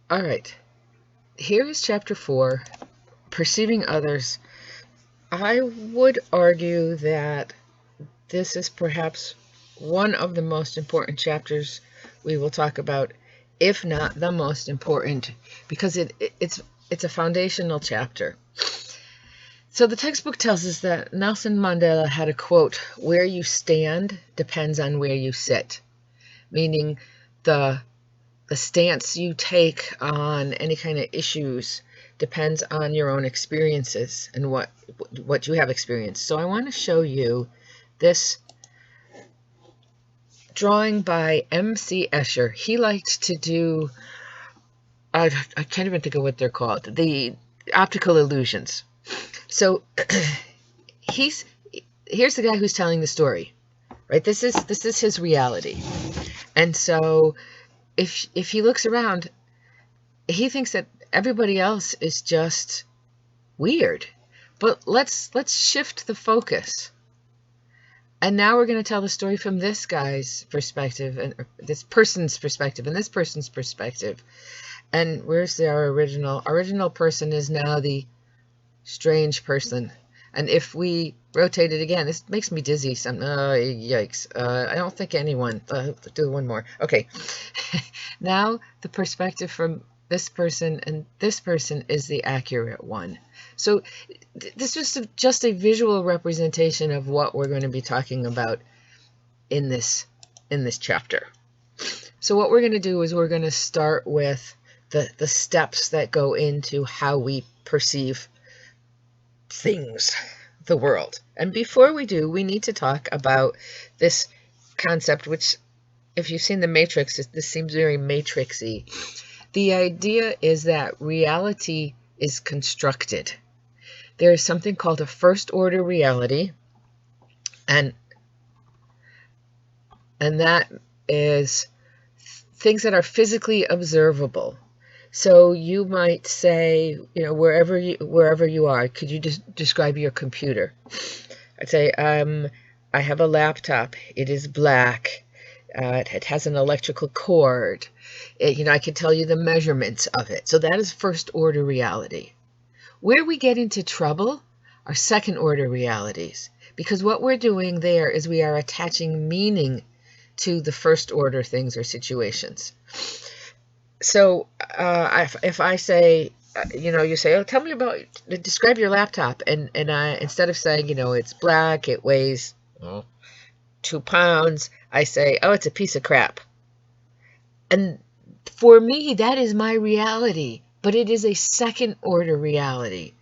All right, here is chapter 4, Perceiving Others. I would argue that this is perhaps one of the most important chapters we will talk about, if not the most important, because it's a foundational chapter. So the textbook tells us that Nelson Mandela had a quote, "Where you stand depends on where you sit," meaning the stance you take on any kind of issues depends on your own experiences and what you have experienced. So I want to show you this drawing by M.C. Escher. He liked to do, I can't even think of what they're called, the optical illusions. So here's the guy who's telling the story, right? This is his reality. And so if he looks around, he thinks that everybody else is just weird. But let's shift the focus. And now we're going to tell the story from this guy's perspective, and this person's perspective, and this person's perspective. And where's our original person is now the strange person. And if we rotate it again, this makes me dizzy. Yikes. I don't think anyone. Do one more. Okay. Now the perspective from this person and this person is the accurate one. So this was just a visual representation of what we're going to be talking about in this chapter. So what we're going to do is we're going to start with the steps that go into how we perceive things, the world. And before we do, we need to talk about this concept, which, if you've seen The Matrix, this seems very matrixy. The idea is that reality is constructed. There is something called a first order reality, and that is things that are physically observable. So you might say, wherever you are, could you just describe your computer? I'd say, I have a laptop. It is black. It has an electrical cord. I can tell you the measurements of it. So that is first order reality. Where we get into trouble are second order realities, because what we're doing there is we are attaching meaning to the first order things or situations. So if I say, you say, oh, tell me describe your laptop. And I, instead of saying, it's black, it weighs 2 pounds, I say, oh, it's a piece of crap. And for me, that is my reality, but it is a second order reality.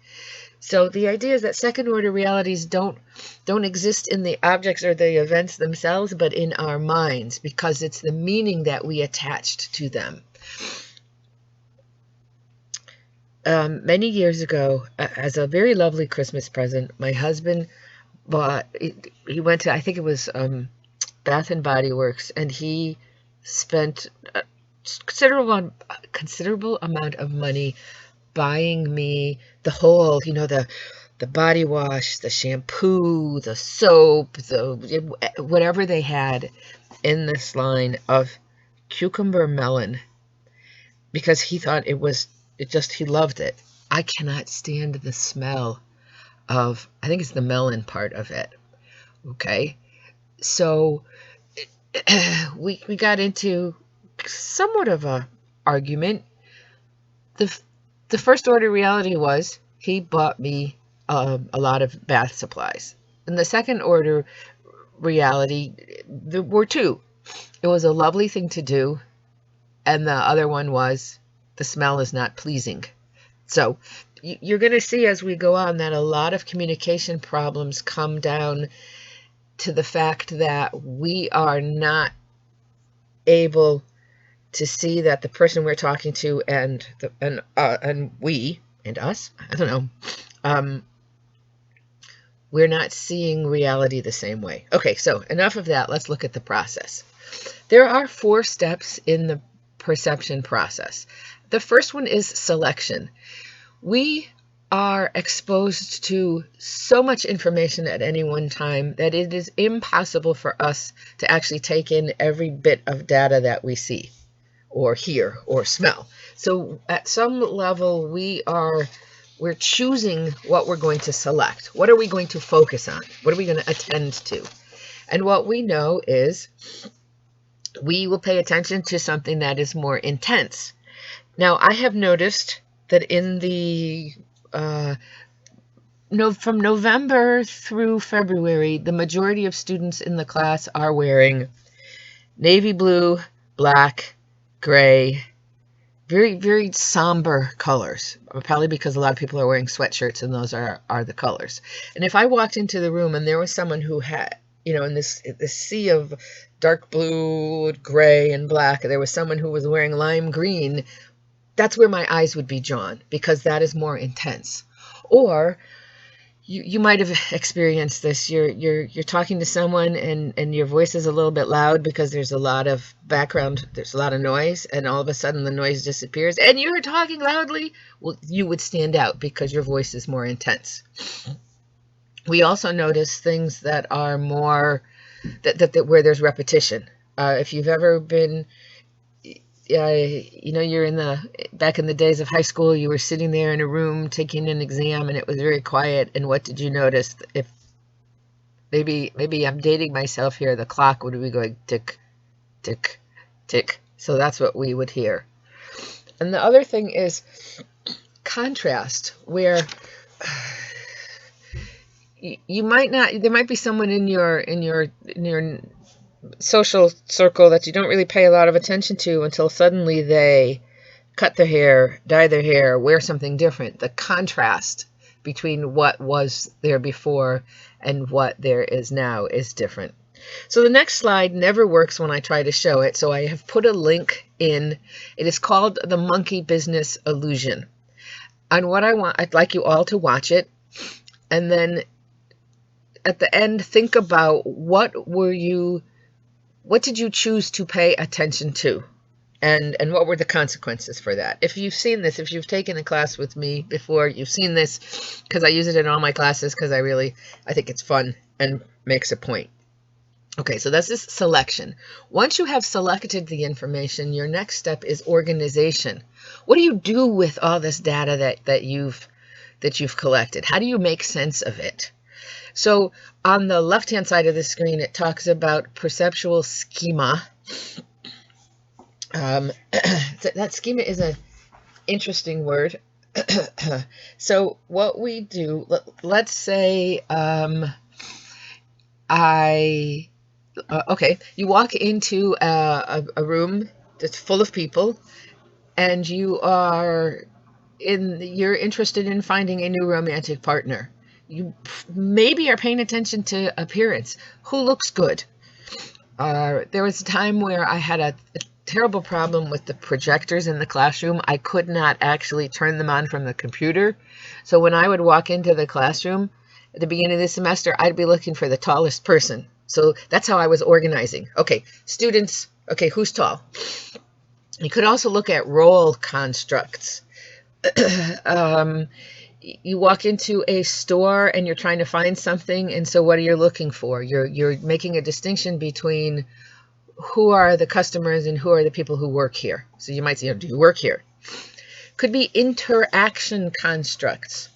So the idea is that second order realities don't exist in the objects or the events themselves, but in our minds, because it's the meaning that we attached to them. Many years ago, as a very lovely Christmas present, my husband bought, he went to, I think it was Bath and Body Works, and he spent a considerable amount of money buying me the whole, the body wash, the shampoo, the soap, whatever they had in this line of cucumber melon, because he thought he loved it. I cannot stand the smell of, I think it's the melon part of it. Okay. So we got into somewhat of a argument. The first order reality was he bought me a lot of bath supplies. And the second order reality, there were two. It was a lovely thing to do, and the other one was the smell is not pleasing. So you're going to see as we go on that a lot of communication problems come down to the fact that we are not able to see that the person we're talking to and we and us, I don't know, we're not seeing reality the same way. Okay, so enough of that. Let's look at the process. There are 4 steps in the perception process. The first one is selection. We are exposed to so much information at any one time that it is impossible for us to actually take in every bit of data that we see or hear or smell. So at some level, we're choosing what we're going to select. What are we going to focus on? What are we going to attend to? And what we know is we will pay attention to something that is more intense. Now, I have noticed that in the from November through February, the majority of students in the class are wearing navy blue, black, gray, very, very somber colors, probably because a lot of people are wearing sweatshirts and those are the colors. And if I walked into the room and there was someone who had, in this sea of dark blue, gray, and black, there was someone who was wearing lime green, that's where my eyes would be drawn because that is more intense. Or you might have experienced this. You're talking to someone and your voice is a little bit loud because there's a lot of background, there's a lot of noise, and all of a sudden the noise disappears and you're talking loudly. Well, you would stand out because your voice is more intense. We also notice things that are more that where there's repetition. If you've ever been you're back in the days of high school, you were sitting there in a room taking an exam and it was very quiet. And what did you notice? If maybe I'm dating myself here, the clock would be going tick, tick, tick. So that's what we would hear. And the other thing is contrast, where there might be someone in your social circle that you don't really pay a lot of attention to until suddenly they cut their hair, dye their hair, wear something different. The contrast between what was there before and what there is now is different. So the next slide never works when I try to show it, so I have put a link in. It is called the Monkey Business Illusion. And I'd like you all to watch it, and then at the end think about what did you choose to pay attention to? And what were the consequences for that? If you've seen this, if you've taken a class with me before, you've seen this, because I use it in all my classes because I think it's fun and makes a point. Okay, so that's this selection. Once you have selected the information, your next step is organization. What do you do with all this data that you've collected? How do you make sense of it? So on the left-hand side of the screen, it talks about perceptual schema. That schema is an interesting word. So what we do, let's say you walk into a room that's full of people, and you're interested in finding a new romantic partner. You maybe are paying attention to appearance. Who looks good? There was a time where I had a terrible problem with the projectors in the classroom. I could not actually turn them on from the computer. So when I would walk into the classroom at the beginning of the semester, I'd be looking for the tallest person. So that's how I was organizing. Okay, students, okay, who's tall? You could also look at role constructs. You walk into a store and you're trying to find something, and so what are you looking for? You're making a distinction between who are the customers and who are the people who work here. So you might say, do you work here? Could be interaction constructs,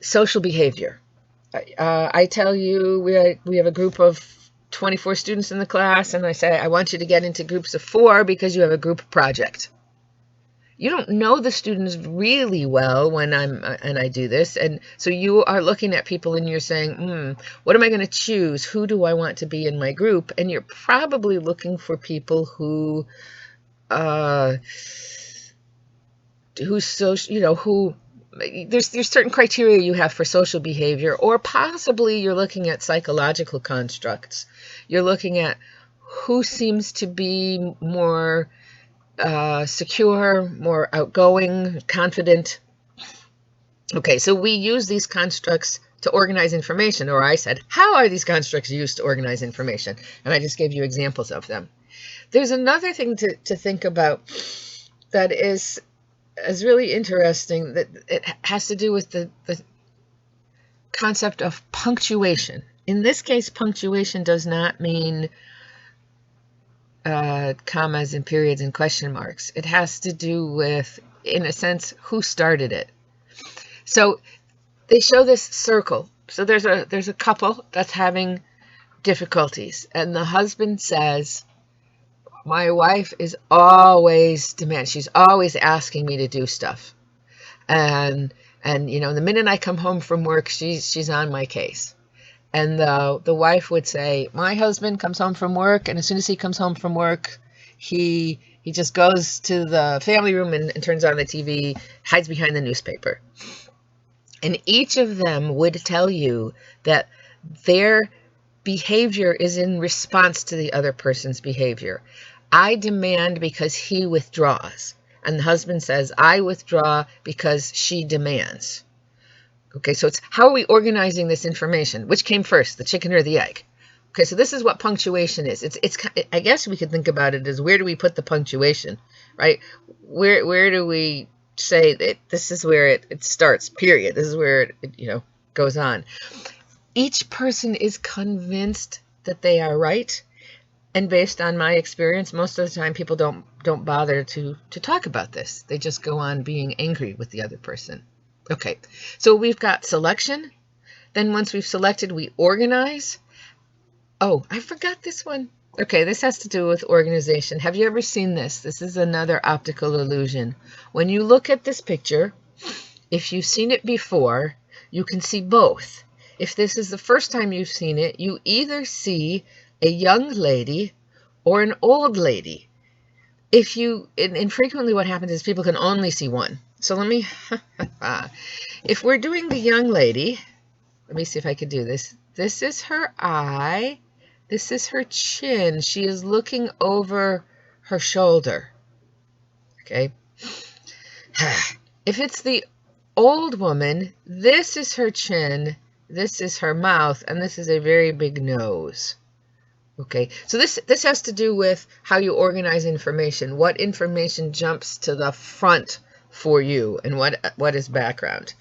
social behavior. I tell you, we have a group of 24 students in the class, and I say, I want you to get into groups of 4 because you have a group project. You don't know the students really well when I do this, and so you are looking at people and you're saying, what am I going to choose? Who do I want to be in my group? And you're probably looking for people who there's certain criteria you have for social behavior, or possibly you're looking at psychological constructs. You're looking at who seems to be more secure, more outgoing, confident. Okay, so we use these constructs to organize information, or I said, how are these constructs used to organize information? And I just gave you examples of them. There's another thing to think about that is really interesting, that it has to do with the concept of punctuation. In this case, punctuation does not mean commas and periods and question marks. It has to do with, in a sense, who started it. So they show this circle. So there's a couple that's having difficulties, and the husband says, my wife is always demanding. She's always asking me to do stuff. And the minute I come home from work, she's on my case. And the wife would say, my husband comes home from work, and as soon as he comes home from work, he just goes to the family room and turns on the TV, hides behind the newspaper. And each of them would tell you that their behavior is in response to the other person's behavior. I demand because he withdraws. And the husband says, I withdraw because she demands. Okay, so it's how are we organizing this information? Which came first, the chicken or the egg? Okay, so this is what punctuation is. It's I guess we could think about it as, where do we put the punctuation, right? Where do we say that this is where it starts, period. This is where it goes on. Each person is convinced that they are right. And based on my experience, most of the time people don't bother to talk about this. They just go on being angry with the other person. Okay, so we've got selection. Then once we've selected, we organize. Oh, I forgot this one. Okay, this has to do with organization. Have you ever seen this? This is another optical illusion. When you look at this picture, if you've seen it before, you can see both. If this is the first time you've seen it, you either see a young lady or an old lady. And frequently what happens is people can only see one. So let me, if we're doing the young lady, let me see if I could do this. This is her eye. This is her chin. She is looking over her shoulder. Okay. If it's the old woman, this is her chin, this is her mouth, and this is a very big nose. Okay, so this has to do with how you organize information, what information jumps to the front for you, and what is background.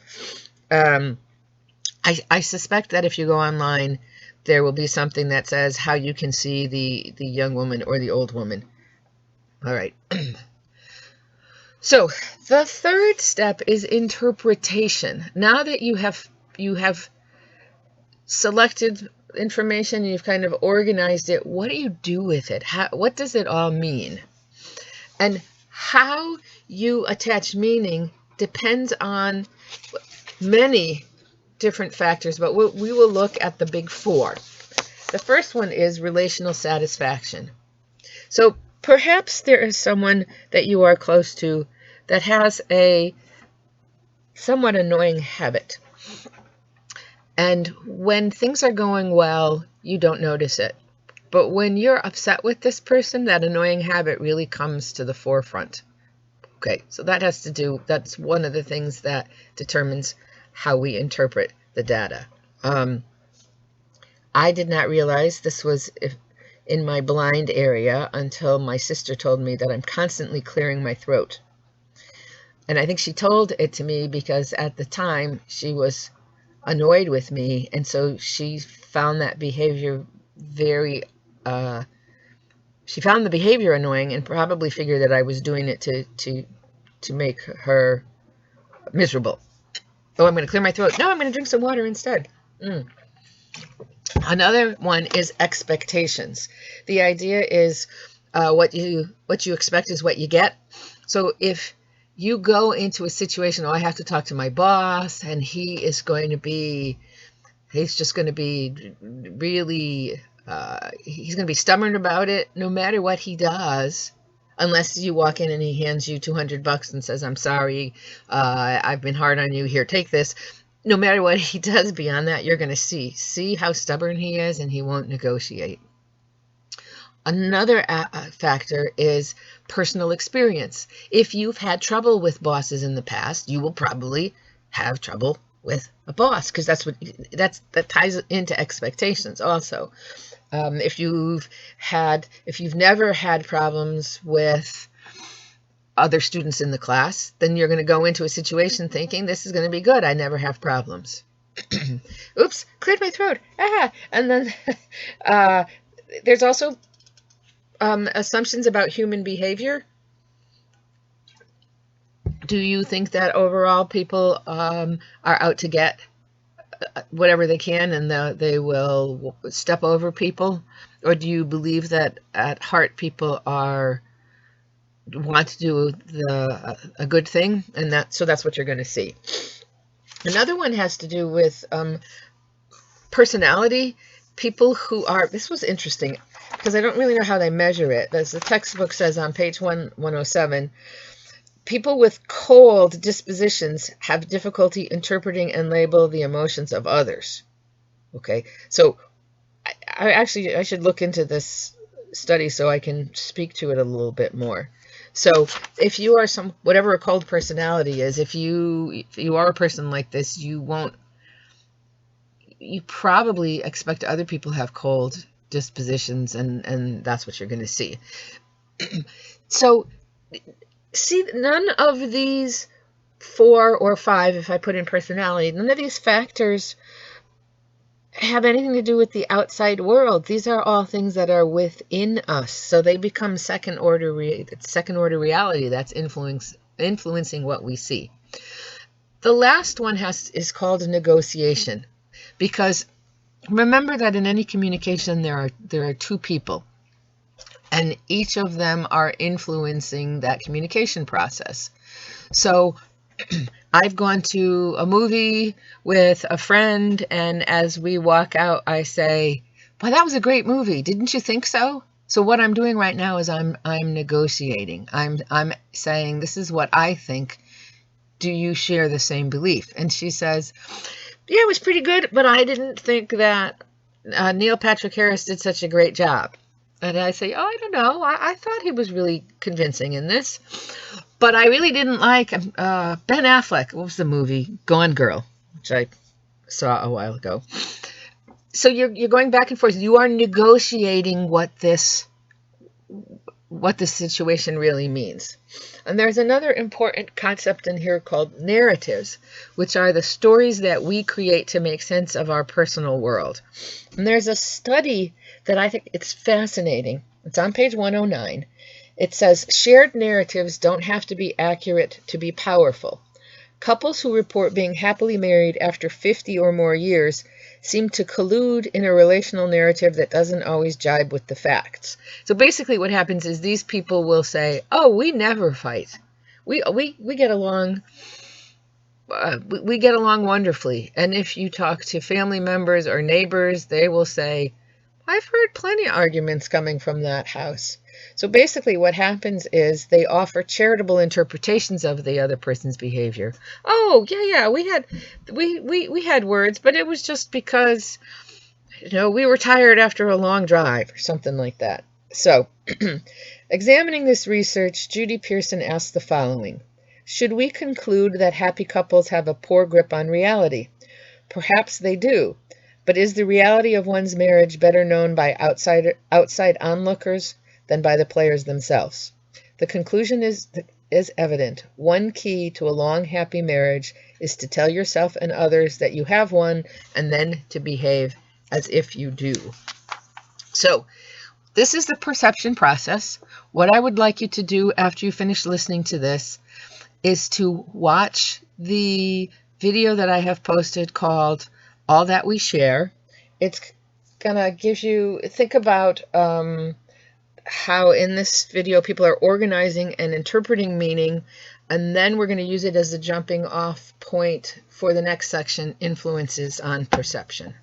I suspect that if you go online, there will be something that says how you can see the young woman or the old woman. All right. So the third step is interpretation. Now that you have selected information, you've kind of organized it, what do you do with it? What does it all mean? And how you attach meaning depends on many different factors, but we will look at the big four. The first one is relational satisfaction. So perhaps there is someone that you are close to that has a somewhat annoying habit. And when things are going well, you don't notice it. But when you're upset with this person, that annoying habit really comes to the forefront. Okay, so that's one of the things that determines how we interpret the data. I did not realize this was in my blind area until my sister told me that I'm constantly clearing my throat. And I think she told it to me because at the time she was annoyed with me, and so she found that behavior she found the behavior annoying and probably figured that I was doing it to make her miserable. Oh, I'm going to clear my throat. No, I'm going to drink some water instead. Another one is expectations. The idea is what you expect is what you get. So if you go into a situation, I have to talk to my boss, and he's just going to be really, he's going to be stubborn about it no matter what he does, unless you walk in and he hands you $200 and says, I'm sorry, I've been hard on you, here, take this. No matter what he does beyond that, you're going to see how stubborn he is, and he won't negotiate. Another factor is personal experience. If you've had trouble with bosses in the past, you will probably have trouble with a boss, because that ties into expectations also. If you've never had problems with other students in the class, then you're going to go into a situation thinking this is going to be good. I never have problems. Oops, cleared my throat. And then there's also assumptions about human behavior? Do you think that overall people are out to get whatever they can, and they will step over people? Or do you believe that at heart people want to do a good thing, and that's what you're going to see? Another one has to do with personality. People who are, this was interesting because I don't really know how they measure it. As the textbook says on page 107, people with cold dispositions have difficulty interpreting and label the emotions of others. Okay, so I should look into this study so I can speak to it a little bit more. So if you are whatever a cold personality is, if you are a person like this, you probably expect other people to have cold dispositions, and that's what you're going to see. So see, none of these 4 or 5, if I put in personality, none of these factors have anything to do with the outside world. These are all things that are within us. So they become second order reality that's influencing what we see. The last one is called negotiation, because remember that in any communication there are 2 people, and each of them are influencing that communication process. So I've gone to a movie with a friend, and as we walk out, I say, "Well, that was a great movie. Didn't you think so?" So what I'm doing right now is I'm negotiating. I'm saying, "This is what I think. Do you share the same belief?" And she says, "Yeah, it was pretty good, but I didn't think that Neil Patrick Harris did such a great job." And I say, "Oh, I don't know. I thought he was really convincing in this. But I really didn't like Ben Affleck." What was the movie? Gone Girl, which I saw a while ago. So you're going back and forth. You are negotiating what this situation really means. And there's another important concept in here called narratives, which are the stories that we create to make sense of our personal world. And there's a study that I think it's fascinating. It's on page 109. It says, shared narratives don't have to be accurate to be powerful. Couples who report being happily married after 50 or more years seem to collude in a relational narrative that doesn't always jibe with the facts. So basically what happens is these people will say, "Oh, we never fight. We get along we get along wonderfully." And if you talk to family members or neighbors, they will say, "I've heard plenty of arguments coming from that house." So basically what happens is they offer charitable interpretations of the other person's behavior. "Oh, yeah, we had words, but it was just because, we were tired after a long drive," or something like that. So, examining this research, Judy Pearson asked the following: should we conclude that happy couples have a poor grip on reality? Perhaps they do, but is the reality of one's marriage better known by outside onlookers than by the players themselves? The conclusion is evident. One key to a long, happy marriage is to tell yourself and others that you have one, and then to behave as if you do. So, this is the perception process. What I would like you to do after you finish listening to this is to watch the video that I have posted called All That We Share. It's going to give you, think about how in this video people are organizing and interpreting meaning, and then we're going to use it as a jumping off point for the next section, influences on perception.